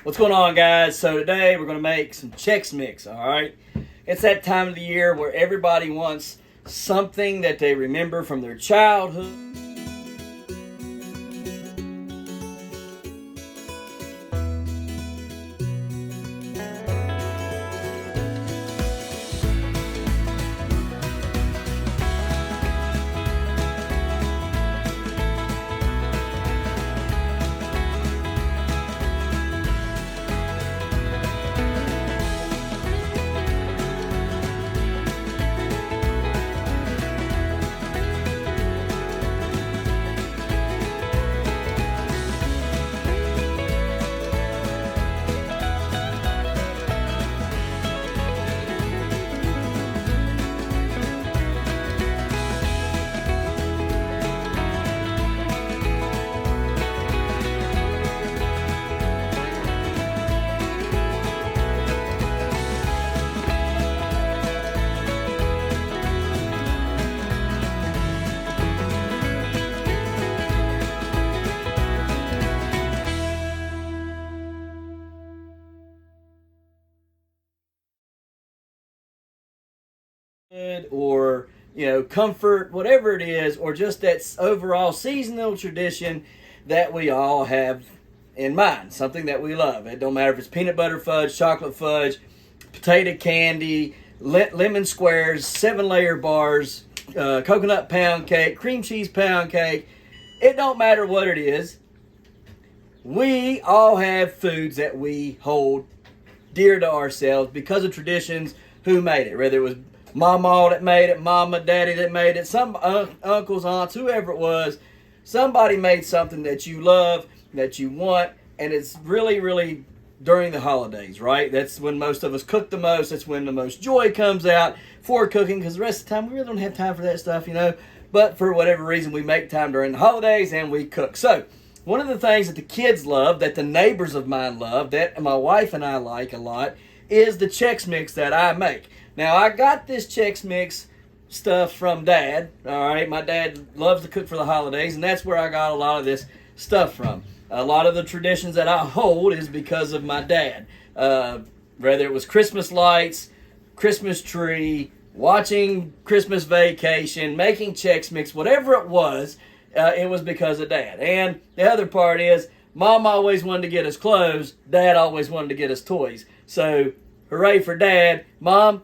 What's going on, guys? So today we're going to make some Chex Mix, all right? It's that time of the year where everybody wants something that they remember from their childhood. Or comfort, whatever it is, or just that overall seasonal tradition that we all have in mind, something that we love. It don't matter if it's peanut butter fudge, chocolate fudge, potato candy, lemon squares, 7-layer bars, coconut pound cake, cream cheese pound cake. It don't matter what it is. We all have foods that we hold dear to ourselves because of traditions. Who made it? Whether it was Mama that made it, Mama, Daddy that made it, some uncles, aunts, whoever it was, somebody made something that you love, that you want, and it's really, really during the holidays, right? That's when most of us cook the most. That's when the most joy comes out for cooking, because the rest of the time we really don't have time for that stuff, But for whatever reason, we make time during the holidays and we cook. So one of the things that the kids love, that the neighbors of mine love, that my wife and I like a lot, is the Chex Mix that I make. Now, I got this Chex Mix stuff from Dad, all right? My dad loves to cook for the holidays, and that's where I got a lot of this stuff from. A lot of the traditions that I hold is because of my dad. Whether it was Christmas lights, Christmas tree, watching Christmas Vacation, making Chex Mix, whatever it was because of Dad. And the other part is, Mom always wanted to get us clothes, Dad always wanted to get us toys. So, hooray for Dad. Mom,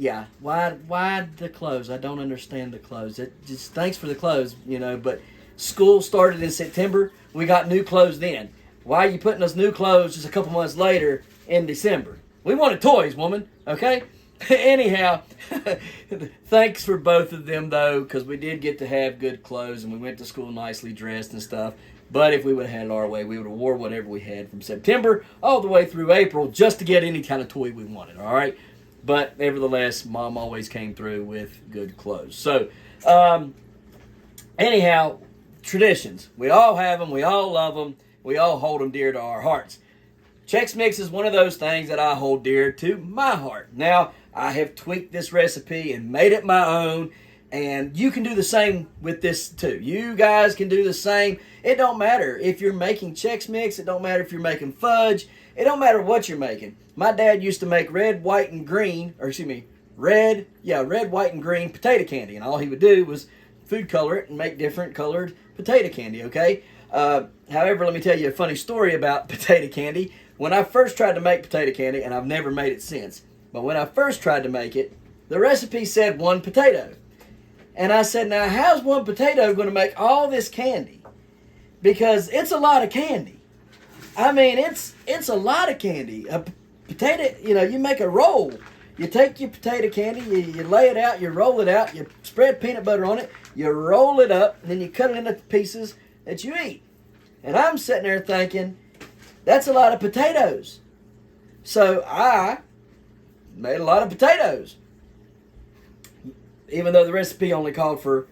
yeah, why the clothes? I don't understand the clothes. Just thanks for the clothes, but school started in September. We got new clothes then. Why are you putting us new clothes just a couple months later in December? We wanted toys, woman, okay? Anyhow, thanks for both of them, though, because we did get to have good clothes, and we went to school nicely dressed and stuff. But if we would have had it our way, we would have wore whatever we had from September all the way through April just to get any kind of toy we wanted, all right? But nevertheless, Mom always came through with good clothes. So, anyhow, traditions. We all have them. We all love them. We all hold them dear to our hearts. Chex Mix is one of those things that I hold dear to my heart. Now, I have tweaked this recipe and made it my own. And you can do the same with this too. You guys can do the same. It don't matter if you're making Chex Mix. It don't matter if you're making fudge. It don't matter what you're making. My dad used to make red, white, and green potato candy. And all he would do was food color it and make different colored potato candy, okay? However, let me tell you a funny story about potato candy. When I first tried to make potato candy, and I've never made it since, but when I first tried to make it, the recipe said 1 potato. And I said, now how's 1 potato going to make all this candy? Because it's a lot of candy. I mean, it's a lot of candy. A potato, you make a roll. You take your potato candy, you lay it out, you roll it out, you spread peanut butter on it, you roll it up, and then you cut it into pieces that you eat. And I'm sitting there thinking, that's a lot of potatoes. So I made a lot of potatoes, even though the recipe only called for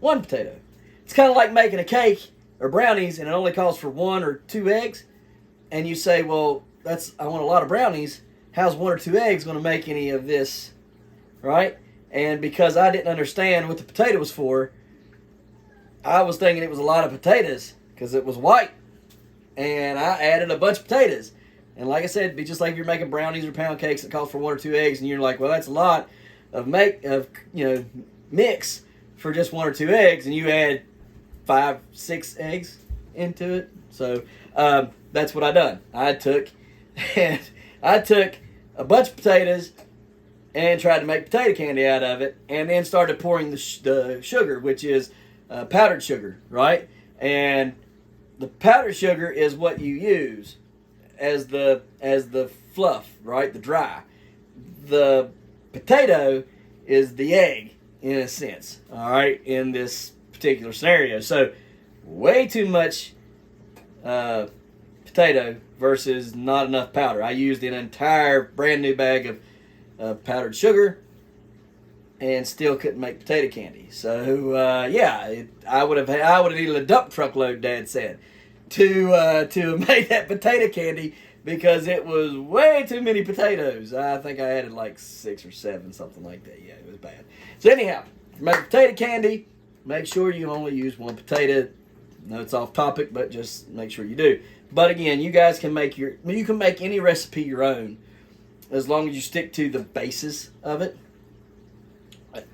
1 potato. It's kind of like making a cake or brownies and it only calls for 1 or 2 eggs. And you say, well, I want a lot of brownies. How's 1 or 2 eggs going to make any of this, right? And because I didn't understand what the potato was for, I was thinking it was a lot of potatoes because it was white. And I added a bunch of potatoes. And like I said, it'd be just like if you're making brownies or pound cakes that calls for 1 or 2 eggs, and you're like, well, that's a lot of mix for just 1 or 2 eggs, and you add 5, 6 eggs into it. So that's what I done. I took a bunch of potatoes and tried to make potato candy out of it, and then started pouring the sugar, which is powdered sugar, right? And the powdered sugar is what you use as the fluff, right? The dry. The potato is the egg, in a sense, all right, in this particular scenario. So way too much potato versus not enough powder. I used an entire brand new bag of powdered sugar and still couldn't make potato candy. So I would have needed a dump truck load, Dad said, to make that potato candy, because it was way too many potatoes. I think I added like 6 or 7, something like that. Yeah, it was bad. So anyhow, make potato candy, make sure you only use 1 potato. No, it's off topic, but just make sure you do. But again, you guys can make any recipe your own, as long as you stick to the basis of it.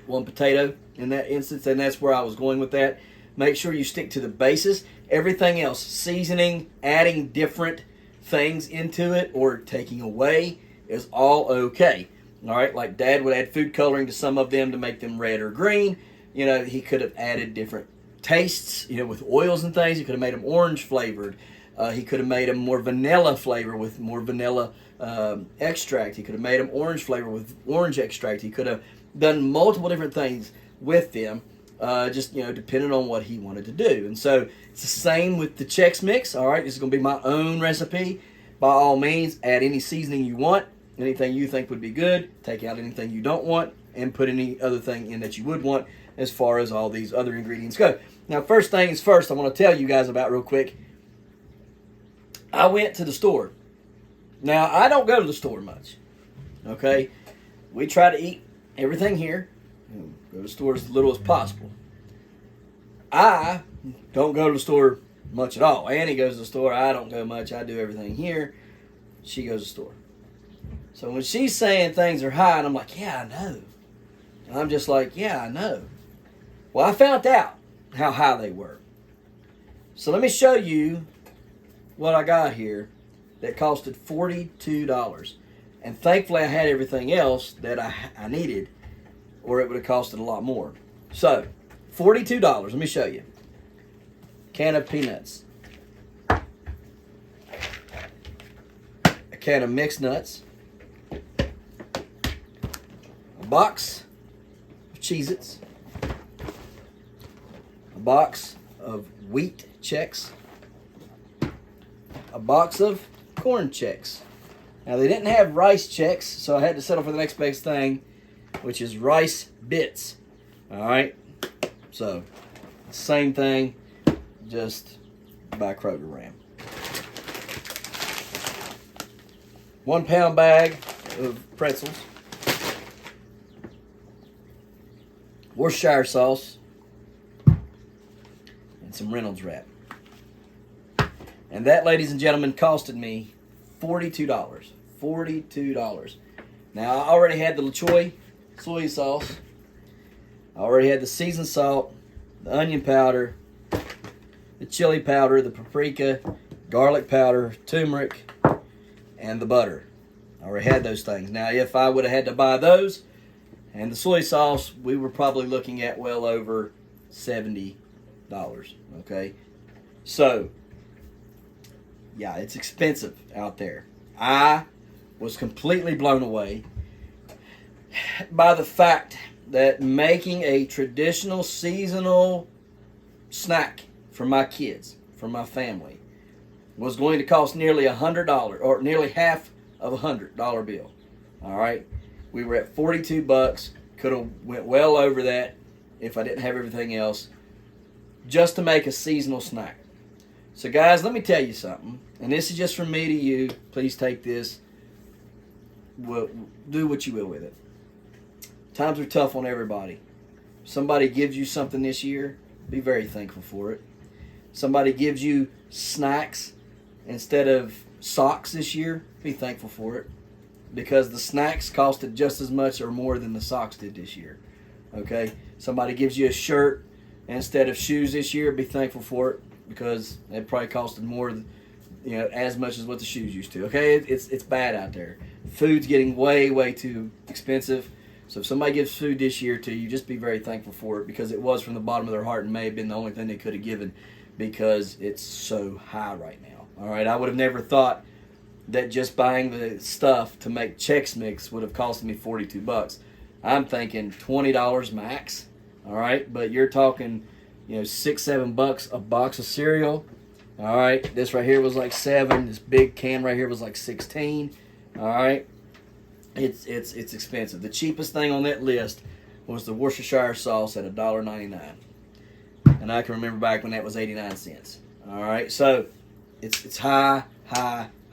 1 potato in that instance, and that's where I was going with that. Make sure you stick to the basis. Everything else, seasoning, adding different things into it or taking away, is all okay. All right, like Dad would add food coloring to some of them to make them red or green. He could have added different tastes, with oils and things. He could have made them orange flavored. He could have made them more vanilla flavor with more vanilla extract. He could have made them orange flavor with orange extract. He could have done multiple different things with them, just depending on what he wanted to do. And so it's the same with the Chex Mix. All right, this is going to be my own recipe. By all means, add any seasoning you want, anything you think would be good. Take out anything you don't want, and put any other thing in that you would want, as far as all these other ingredients go. Now, first things first, I want to tell you guys about real quick. I went to the store. Now, I don't go to the store much. Okay, we try to eat everything here. Go to the store as little as possible. I don't go to the store much at all. Annie goes to the store. I don't go much. I do everything here. She goes to the store. So when she's saying things are high, and I'm like, yeah, I know. And I'm just like, yeah, I know. Well, I found out how high they were. So let me show you what I got here that costed $42. And thankfully I had everything else that I needed, or it would have costed a lot more. So, $42. Let me show you. Can of peanuts. A can of mixed nuts. A box of Cheez-Its. A box of wheat Chex. A box of corn Chex. Now, they didn't have rice Chex, so I had to settle for the next best thing, which is rice bits. All right? So, same thing, just by Kroger brand. 1 pound bag of pretzels. Worcestershire sauce. And some Reynolds wrap. And that, ladies and gentlemen, costed me $42. $42. Now, I already had the LaChoy soy sauce. I already had the seasoned salt, the onion powder, the chili powder, the paprika, garlic powder, turmeric, and the butter. I already had those things. Now, if I would have had to buy those and the soy sauce, we were probably looking at well over $70. Okay? So, yeah, it's expensive out there. I was completely blown away by the fact that making a traditional seasonal snack for my kids, for my family, was going to cost nearly $100, or nearly half of $100 bill. All right, we were at $42. Could have went well over that if I didn't have everything else, just to make a seasonal snack. So, guys, let me tell you something, and this is just from me to you. Please take this. Do what you will with it. Times are tough on everybody. Somebody gives you something this year, be very thankful for it. Somebody gives you snacks instead of socks this year, be thankful for it, because the snacks costed just as much or more than the socks did this year. Okay, somebody gives you a shirt instead of shoes this year, be thankful for it, because it probably costed more, as much as what the shoes used to. Okay, it's bad out there. Food's getting way too expensive. So if somebody gives food this year to you, just be very thankful for it, because it was from the bottom of their heart and may have been the only thing they could have given, because it's so high right now. All right, I would have never thought that just buying the stuff to make Chex Mix would have cost me $42. I'm thinking $20 max. All right, but you're talking, $6-7 a box of cereal. All right, this right here was like $7. This big can right here was like $16. All right, it's expensive. The cheapest thing on that list was the Worcestershire sauce at $1.99, and I can remember back when that was 89 cents. All right, so it's high,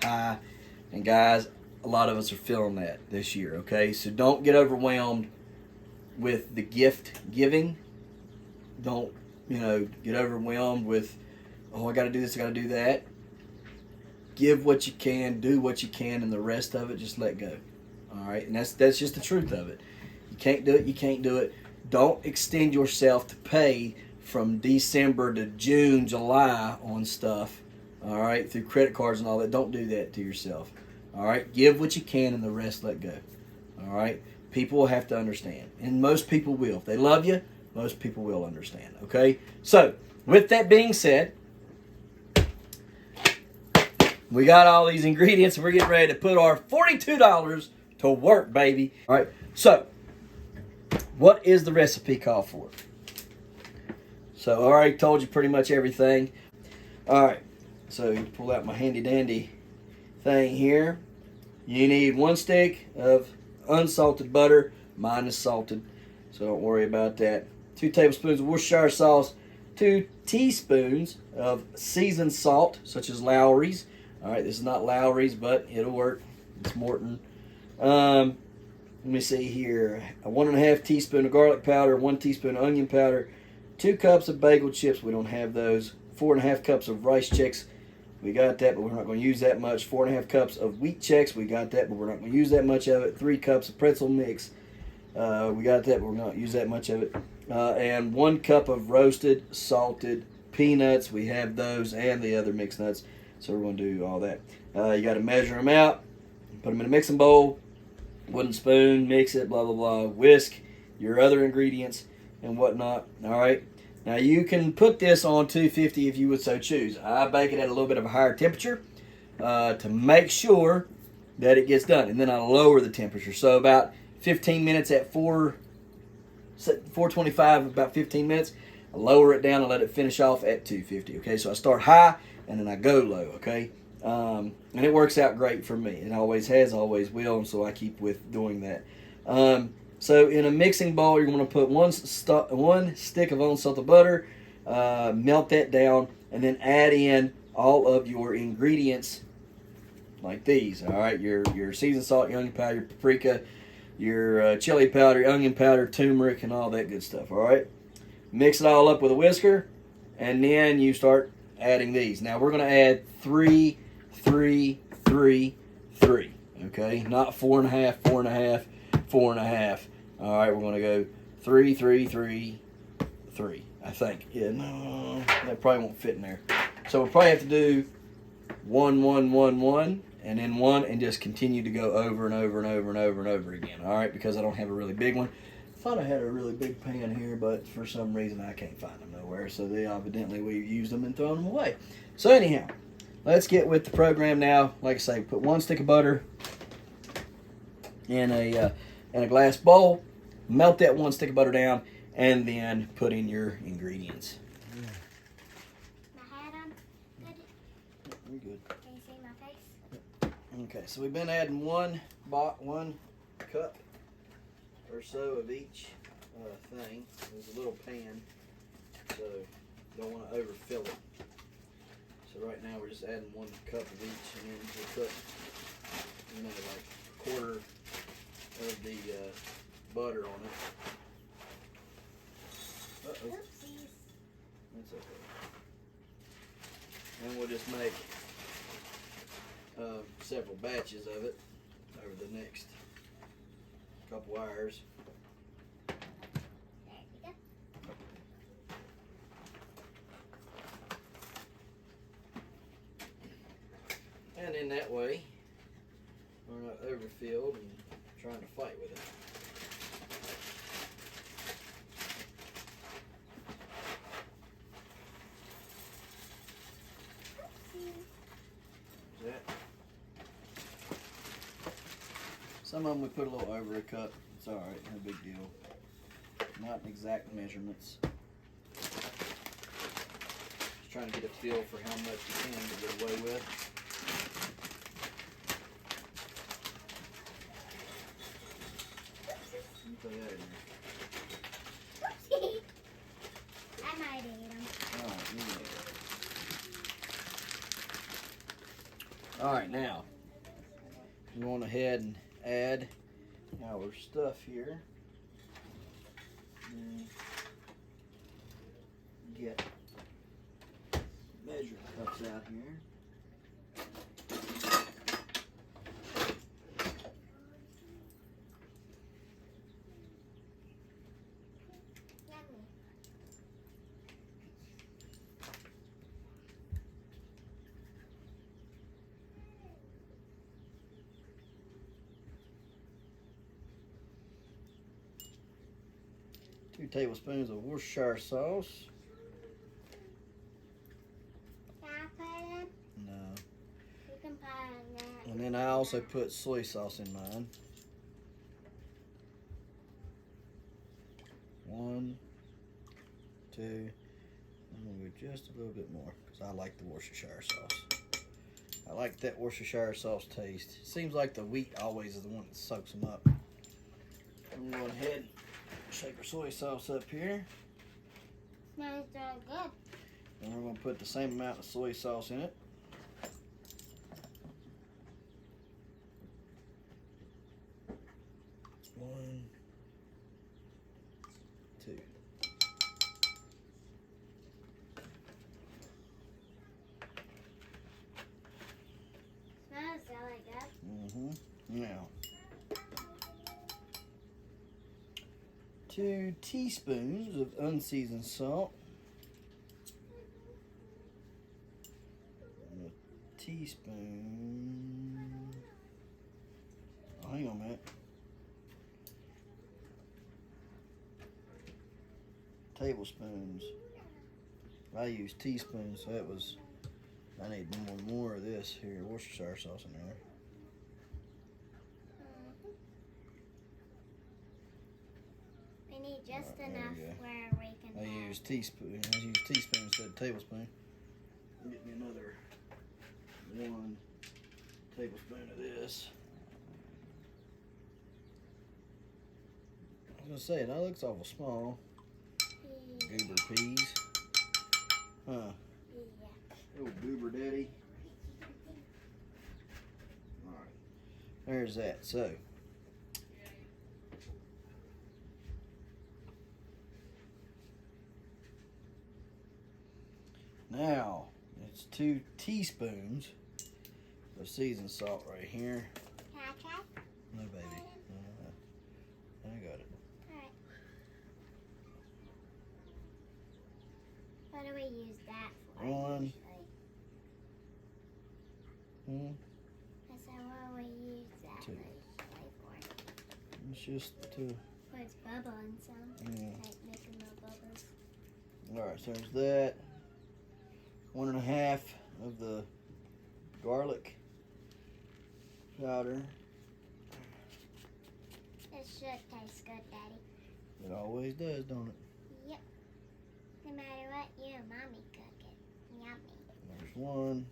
and guys, a lot of us are feeling that this year. Okay, so don't get overwhelmed with the gift giving. Don't get overwhelmed with, oh, I got to do this, I got to do that. Give what you can, do what you can, and the rest of it, just let go. All right, and that's just the truth of it. You can't do it, you can't do it. Don't extend yourself to pay from December to June, July on stuff. All right, through credit cards and all that. Don't do that to yourself. All right, give what you can, and the rest let go. All right, people will have to understand, and most people will. If they love you, most people will understand. Okay, so with that being said, we got all these ingredients, and we're getting ready to put our $42 to work, baby. All right, so what is the recipe called for? So I already told you pretty much everything. All right, so you pull out my handy dandy thing here. You need 1 stick of unsalted butter. Mine is salted, so don't worry about that. 2 tablespoons of Worcestershire sauce. 2 teaspoons of seasoned salt, such as Lowry's. All right, this is not Lowry's, but it'll work. It's Morton. Let me see here. A 1.5 teaspoon of garlic powder, 1 teaspoon of onion powder, 2 cups of bagel chips. We don't have those. 4.5 cups of rice Chex. We got that, but we're not going to use that much. 4.5 cups of wheat Chex. We got that, but we're not going to use that much of it. 3 cups of pretzel mix. We got that, but we're not going to use that much of it. And 1 cup of roasted, salted peanuts. We have those and the other mixed nuts. So we're going to do all that. You got to measure them out. Put them in a mixing bowl. Wooden spoon. Mix it, blah, blah, blah. Whisk your other ingredients and whatnot. All right. Now you can put this on 250 if you would so choose. I bake it at a little bit of a higher temperature to make sure that it gets done. And then I lower the temperature. So about 15 minutes at 425, about 15 minutes. I lower it down and let it finish off at 250. Okay, so I start high and then I go low. Okay, and it works out great for me. It always has, always will, and so I keep with doing that. So in a mixing bowl, you're going to put one stick of unsalted butter, melt that down, and then add in all of your ingredients like these. All right, your seasoned salt, your onion powder, your paprika, your chili powder, onion powder, turmeric, and all that good stuff. All right, mix it all up with a whisker, and then you start adding these. Now we're going to add 3, 3, 3, 3. Okay, not 4.5, 4.5, 4.5. All right, we're going to go 3, 3, 3, 3. I think. Yeah, no, that probably won't fit in there. So we'll probably have to do 1, 1, 1, 1, and then 1, and just continue to go over and over and over and over and over again. All right, because I don't have a really big one. I thought I had a really big pan here, but for some reason I can't find them nowhere. So they evidently we've used them and thrown them away. So anyhow, let's get with the program now. Like I say, put 1 stick of butter in a glass bowl. Melt that 1 stick of butter down, and then put in your ingredients. My hat on? Good? You're good. Can you see my face? Okay, so we've been adding 1 cup or so of each thing. There's a little pan, so don't want to overfill it. So right now we're just adding 1 cup of each, and then we'll put, like a quarter of the butter on it. Uh-oh. Oopsies. That's okay. And we'll just make several batches of it over the next couple hours. There we go. And in that way, we're not overfilled and trying to fight with it. Oopsie. That. Some of them we put a little over a cup. It's all right, no big deal. Not exact measurements. Just trying to get a feel for how much you can get away with. Let me put that in there. Oopsie. I might eat them. All right, you can eat it. All right, now we're going ahead and add our stuff here. And get measuring cups out here. Yummy. 2 tablespoons of Worcestershire sauce. Can I put it in? No. You can put it in there. And then I also put soy sauce in mine. 1, 2. I'm gonna go just a little bit more because I like the Worcestershire sauce. I like that Worcestershire sauce taste. Seems like the wheat always is the one that soaks them up. I'm going ahead and shake our soy sauce up here. Smells so good. And we're going to put the same amount of soy sauce in it. One, 2. Smells really good. Now, 2 teaspoons of unseasoned salt. And a teaspoon. Oh, hang on a minute. Tablespoons. I use teaspoons, so that was. I need more of this here. Worcestershire sauce in there. We need just Alright, there enough we go. where we can I have. use teaspoon. I use teaspoon instead of tablespoon. Get me another 1 tablespoon of this. I was gonna say that looks awful small. Goober peas. Huh. Yeah. Little goober daddy. Alright. There's that. So now it's 2 teaspoons of seasoned salt right here. Can I try? No, baby. I got it. Alright. What do we use that for? 1. usually? Hmm. I said, what do we use that 2. usually for? It's just to. For it's bubbling some. Yeah. Like making little bubbles. Alright, so there's that. 1.5 of the garlic powder. It should taste good, Daddy. It always does, don't it? Yep. No matter what you and Mommy cook it. Yummy. There's 1.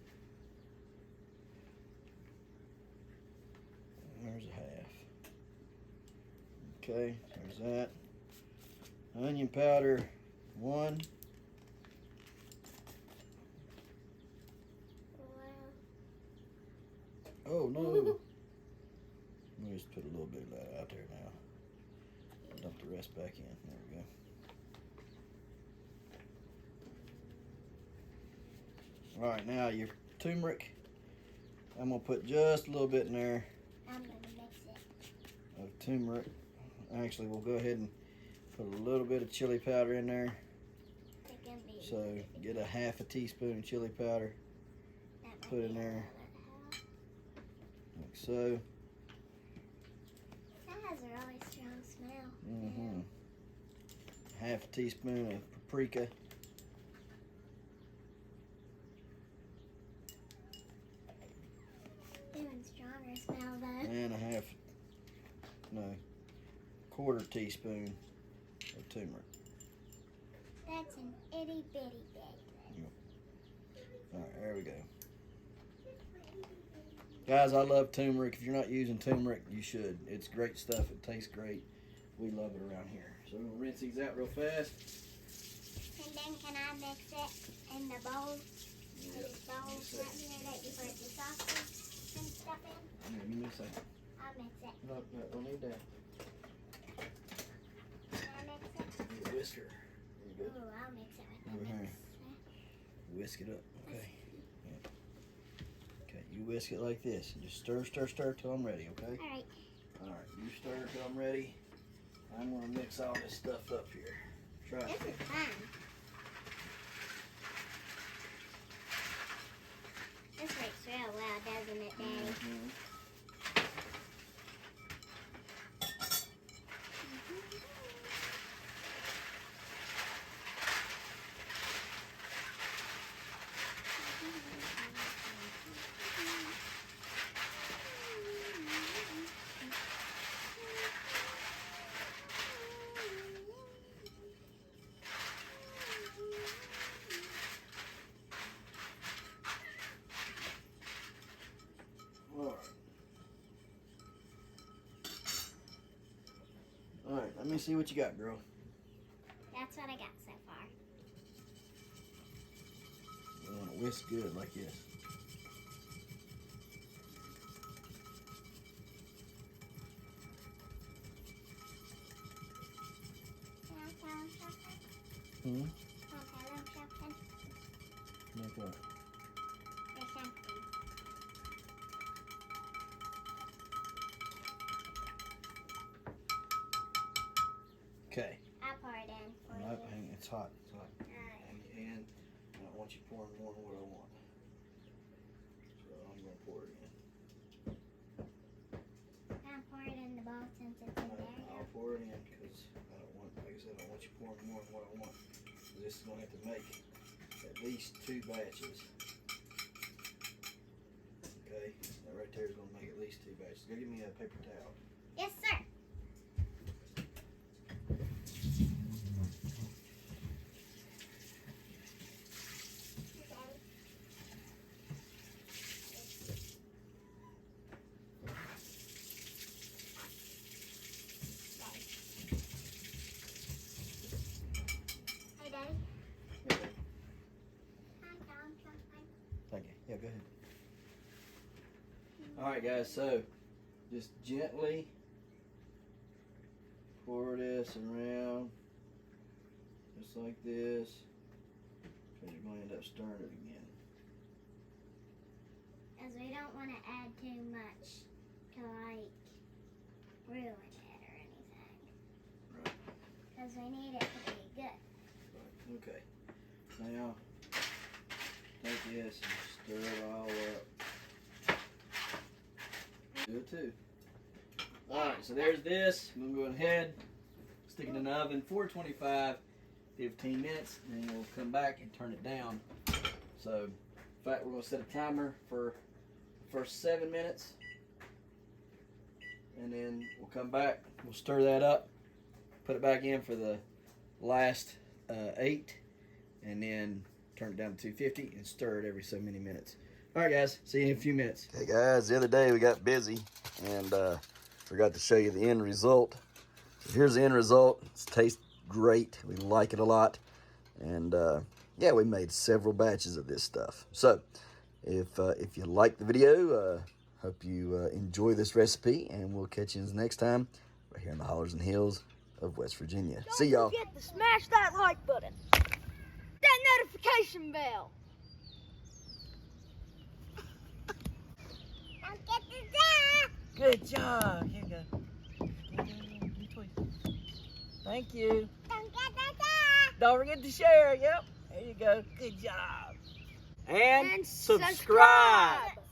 There's a half. Okay, there's that. Onion powder, 1. Well, Oh no. Let me just put a little bit of that out there now. Dump the rest back in. There we go. Alright, now your turmeric. I'm gonna put just a little bit in there I'm gonna mix it. of turmeric. Actually, we'll go ahead and put a little bit of chili powder in there. It can be. So get a half a teaspoon of chili powder, That might put in be there a like so. That has a really strong smell. Mm-hmm. Half a teaspoon of paprika. Even stronger smell though. And a quarter teaspoon of turmeric. That's an itty bitty bit. Alright, there we go. Guys, I love turmeric. If you're not using turmeric, you should. It's great stuff. It tastes great. We love it around here. So we're gonna rinse these out real fast. And then can I mix it in the bowl? Yep. These bowls right here that you put the sausage and stuff in? Give me a second. I'll mix it. No, don't need that. Can I mix it? Need a whisker. There you Ooh, go. I'll mix it with Over the here. mix. Whisk it up. Okay. Yeah. Okay, you whisk it like this. And just stir, stir, stir till I'm ready, okay? Alright. Alright, you stir till I'm ready. I'm gonna mix all this stuff up here. Try it. This is fun. This works real well, doesn't it, Daddy? Mhm. Alright, let me see what you got, girl. That's what I got so far. You want to whisk good like this. Can I tell him something? Hmm? Can I tell him something? Like what? Or something? Okay. I'll pour it in for Nope, you. hang, it's hot. It's hot. Alright. Hang your hand. I don't want you pouring more than what I want. So I'm going to pour it in. I'll pour it in the bowl since it's in there. I'll pour it in because I don't want, like I said, I don't want you pouring more than what I want. 'Cause this is going to have to make at least 2 batches. Okay, that right there is going to make at least 2 batches. Go get me a paper towel. Yes, sir. Hey, Daddy. Can I tell him something? Thank you. Yeah, go ahead. Alright guys, so just gently pour this around just like this because you're going to end up stirring it again. Because we don't want to add too much to like ruin it or anything. Right. Because we need it to be good. Okay. Now take this and stir it all up. Do it too. Alright, so there's this. I'm going to go ahead, stick it in the oven, 425, 15 minutes, and then we'll come back and turn it down. So, in fact, we're going to set a timer for the first 7 minutes, and then we'll come back, we'll stir that up, put it back in for the last 8, and then turn it down to 250 and stir it every so many minutes. Alright guys, see you in a few minutes. Okay guys, the other day we got busy and forgot to show you the end result. So here's the end result. It tastes great. We like it a lot. And yeah, we made several batches of this stuff. So if you like the video, hope you enjoy this recipe, and we'll catch you next time right here in the Hollers and Hills of West Virginia. See y'all. Don't forget to smash that like button, that notification bell. Don't get the Good job. Here you go. You tweet. Thank you. Don't get the Don't forget to share. Yep. There you go. Good job. And And subscribe. subscribe.